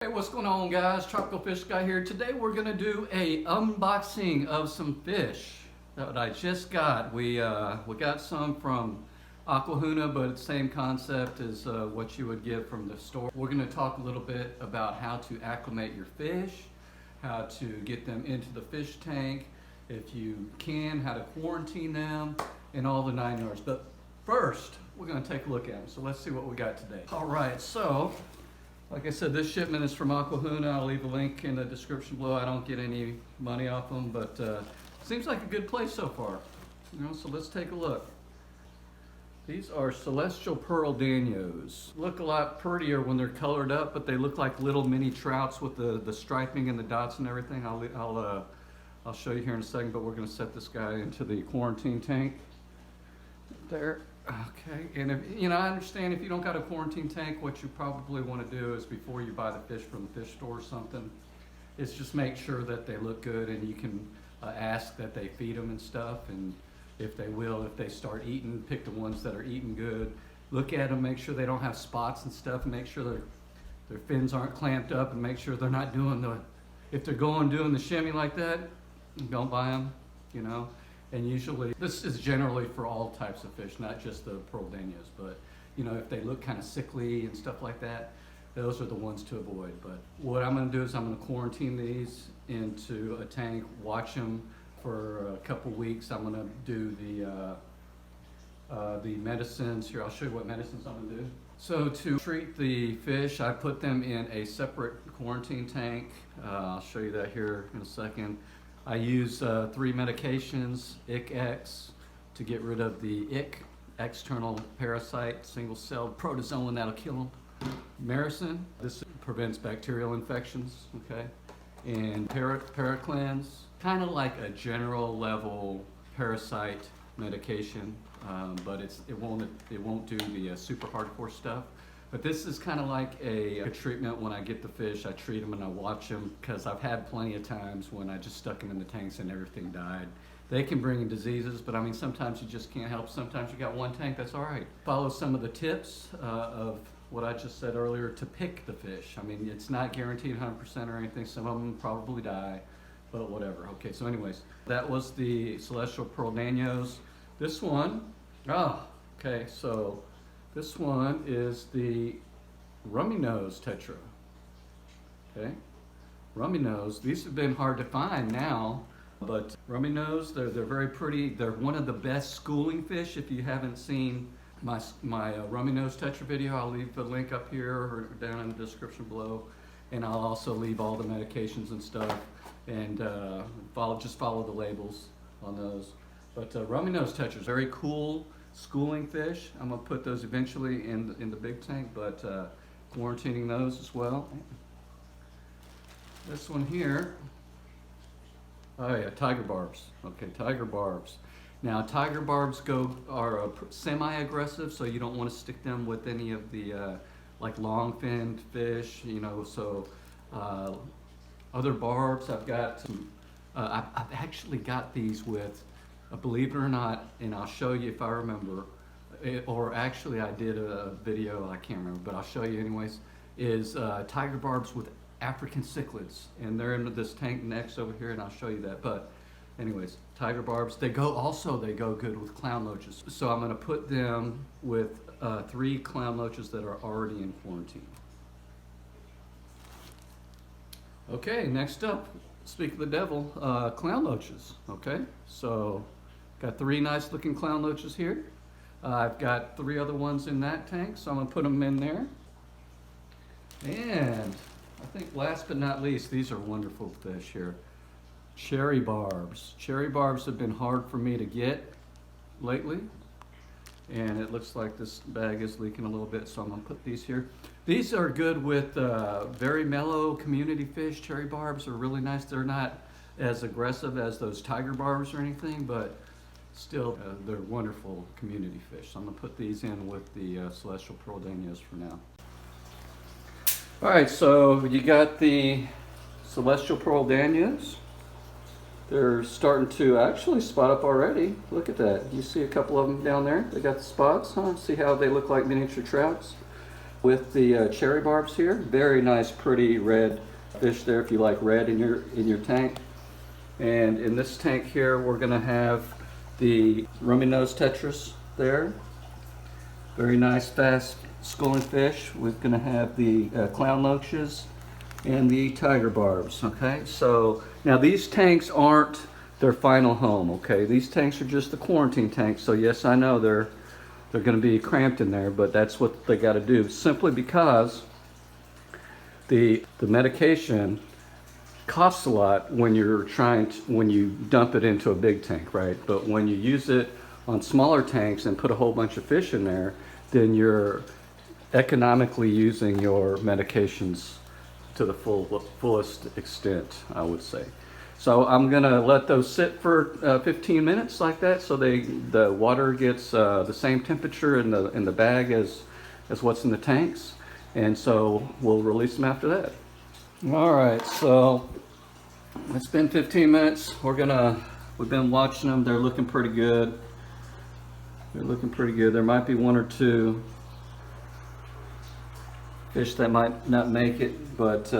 Hey, what's going on, guys? Tropical Fish Guy here. Today we're gonna do a unboxing of some fish that I just got. We got some from Aquahuna, but it's the same concept as what you would get from the store. We're gonna talk a little bit about how to acclimate your fish, how to get them into the fish tank, if you can, how to quarantine them, and all the 9 yards. But first, we're gonna take a look at them. So let's see what we got today. All right, so like I said, this shipment is from Aquahuna. I'll leave a link in the description below. I don't get any money off them, but seems like a good place so far. So let's take a look. These are celestial pearl danios. Look a lot prettier when they're colored up, but they look like little mini trouts with the striping and the dots and everything. I'll show you here in a second, but we're gonna set this guy into the quarantine tank. There. Okay, and if, I understand if you don't got a quarantine tank, what you probably want to do is before you buy the fish from the fish store or something, is just make sure that they look good, and you can ask that they feed them and stuff, and if they will, if they start eating, pick the ones that are eating good. Look at them, make sure they don't have spots and stuff, and make sure their fins aren't clamped up, and make sure they're not doing if they're doing the shimmy like that, don't buy them, And usually, this is generally for all types of fish, not just the pearl danios, but if they look kind of sickly and stuff like that, those are the ones to avoid. But what I'm gonna do is I'm gonna quarantine these into a tank, watch them for a couple weeks. I'm gonna do the medicines. Here, I'll show you what medicines I'm gonna do. So to treat the fish, I put them in a separate quarantine tank. I'll show you that here in a second. I use 3 medications, IC-X, to get rid of the ick, external parasite, single-celled protozoan that'll kill them. Maricin, this prevents bacterial infections, okay? And Paraclans, kind of like a general level parasite medication, but it won't do the super hardcore stuff. But this is kind of like a treatment. When I get the fish, I treat them and I watch them, because I've had plenty of times when I just stuck them in the tanks and everything died. They can bring in diseases, but sometimes you just can't help. Sometimes you got one tank, that's all right. Follow some of the tips of what I just said earlier to pick the fish. It's not guaranteed 100% or anything. Some of them probably die, but whatever. Okay, so anyways, that was the celestial pearl danios. This one, okay, so this one is the Rummy nose Tetra. Okay, Rummy nose. These have been hard to find now, but Rummy nose, they're very pretty. They're one of the best schooling fish. If you haven't seen my Rummy nose Tetra video, I'll leave the link up here or down in the description below, and I'll also leave all the medications and stuff. And just follow the labels on those. But Rummy nose Tetra is very cool schooling fish. I'm gonna put those eventually in the big tank, but quarantining those as well. This one here, oh yeah, tiger barbs. Okay, tiger barbs. Now tiger barbs are semi-aggressive, so you don't want to stick them with any of the like long-finned fish. So other barbs. I've got some. I've actually got these with. Believe it or not, and I'll show you if I remember, or actually I did a video, I can't remember, but I'll show you anyways, is tiger barbs with African cichlids, and they're in this tank next over here, and I'll show you that. But anyways, tiger barbs, they go good with clown loaches. So I'm gonna put them with 3 clown loaches that are already in quarantine. Okay, next up, speak of the devil, clown loaches, okay? So, got 3 nice looking clown loaches here. I've got 3 other ones in that tank, so I'm gonna put them in there. And I think last but not least, these are wonderful fish here. Cherry barbs. Cherry barbs have been hard for me to get lately. And it looks like this bag is leaking a little bit, so I'm gonna put these here. These are good with very mellow community fish. Cherry barbs are really nice. They're not as aggressive as those tiger barbs or anything, but still they're wonderful community fish. So I'm gonna put these in with the celestial pearl danios for now. All right, so you got the celestial pearl danios. They're starting to actually spot up already. Look at that. You see a couple of them down there? They got the spots, huh? See how they look like miniature trouts? with the cherry barbs here. Very nice, pretty red fish there if you like red in your tank. And in this tank here, we're gonna have the rummy nose tetras there. Very nice, fast schooling fish. We're gonna have the clown loaches and the tiger barbs, okay? So now these tanks aren't their final home, okay? These tanks are just the quarantine tanks. So yes, I know they're gonna be cramped in there, but that's what they gotta do, simply because the medication costs a lot when when you dump it into a big tank, right? But when you use it on smaller tanks and put a whole bunch of fish in there, then you're economically using your medications to the fullest extent, I would say. So I'm gonna let those sit for 15 minutes like that, so the water gets the same temperature in the bag as what's in the tanks, and so we'll release them after that. All right, so it's been 15 minutes. We've been watching them. They're looking pretty good. They're looking pretty good. There might be one or two fish that might not make it, but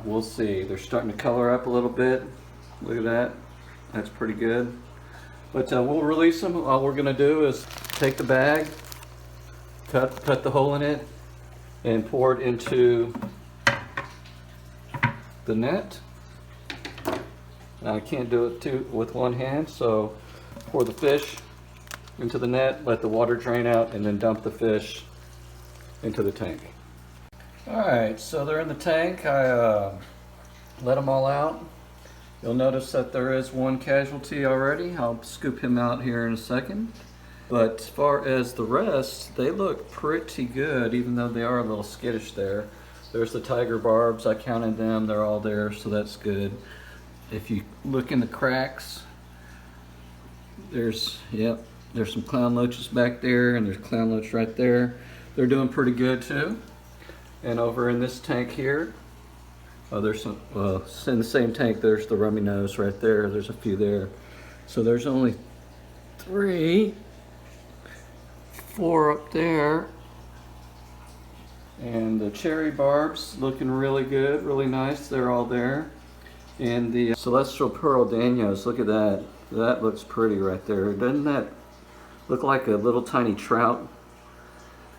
we'll see. They're starting to color up a little bit. Look at that. That's pretty good. But we'll release them. All we're gonna do is take the bag, cut the hole in it, and pour it into the net. Now I can't do it with one hand, so pour the fish into the net, let the water drain out, and then dump the fish into the tank. Alright, so they're in the tank. I let them all out. You'll notice that there is one casualty already. I'll scoop him out here in a second. But as far as the rest, they look pretty good, even though they are a little skittish there. There's the tiger barbs. I counted them. They're all there, so that's good. If you look in the cracks, there's some clown loaches back there, and there's clown loach right there. They're doing pretty good too. And over in this tank here, there's some, in the same tank, there's the rummy nose right there. There's a few there. So there's only 3, 4 up there. And the cherry barbs looking really good, really nice. They're all there. And the celestial pearl danios, look at that. That looks pretty right there. Doesn't that look like a little tiny trout?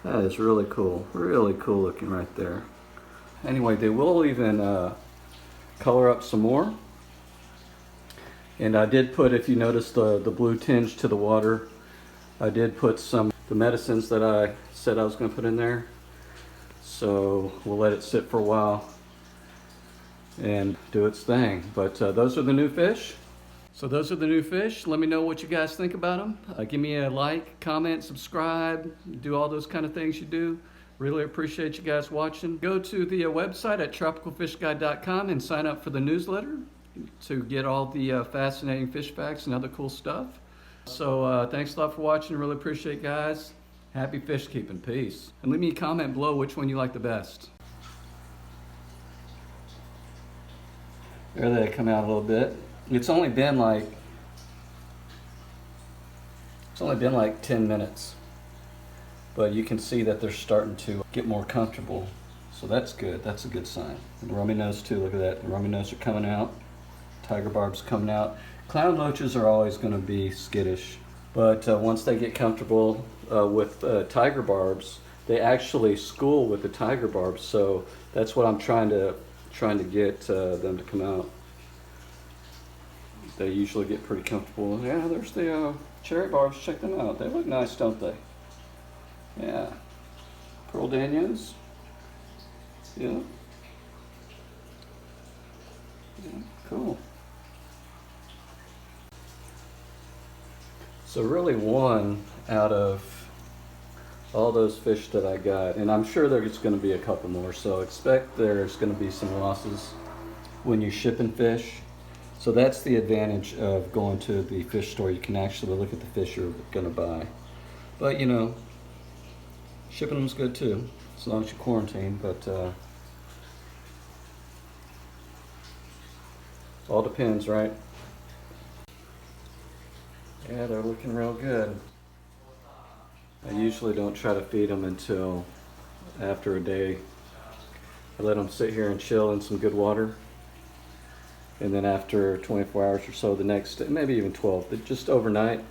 That is really cool looking right there. Anyway, they will even color up some more. And I did put, if you notice the blue tinge to the water, I did put the medicines that I said I was going to put in there. So we'll let it sit for a while and do its thing. But those are the new fish. So those are the new fish. Let me know what you guys think about them. Give me a like, comment, subscribe, do all those kind of things you do. Really appreciate you guys watching. Go to the website at tropicalfishguide.com and sign up for the newsletter to get all the fascinating fish facts and other cool stuff. So thanks a lot for watching. Really appreciate it, guys. Happy fish keeping. Peace. And leave me a comment below which one you like the best. There they come out a little bit. It's only been like 10 minutes. But you can see that they're starting to get more comfortable. So that's good. That's a good sign. The rummy nose too, look at that. The rummy nose are coming out. Tiger barbs coming out. Clown loaches are always going to be skittish. But once they get comfortable with tiger barbs, they actually school with the tiger barbs. So that's what I'm trying to get them to come out. They usually get pretty comfortable. Yeah, there's the cherry barbs. Check them out. They look nice, don't they? Yeah. Pearl danios. Yeah. Yeah, cool. So really one out of all those fish that I got, and I'm sure there's going to be a couple more, so expect there's going to be some losses when you're shipping fish. So that's the advantage of going to the fish store. You can actually look at the fish you're going to buy. But you know, shipping them's good too, as long as you quarantine, but all depends, right? Yeah, they're looking real good. I usually don't try to feed them until after a day. I let them sit here and chill in some good water. And then after 24 hours or so, the next day, maybe even 12, but just overnight,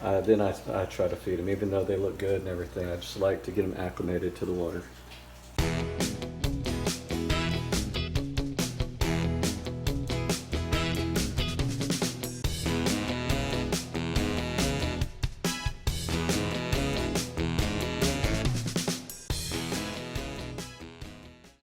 then I try to feed them, even though they look good and everything. I just like to get them acclimated to the water.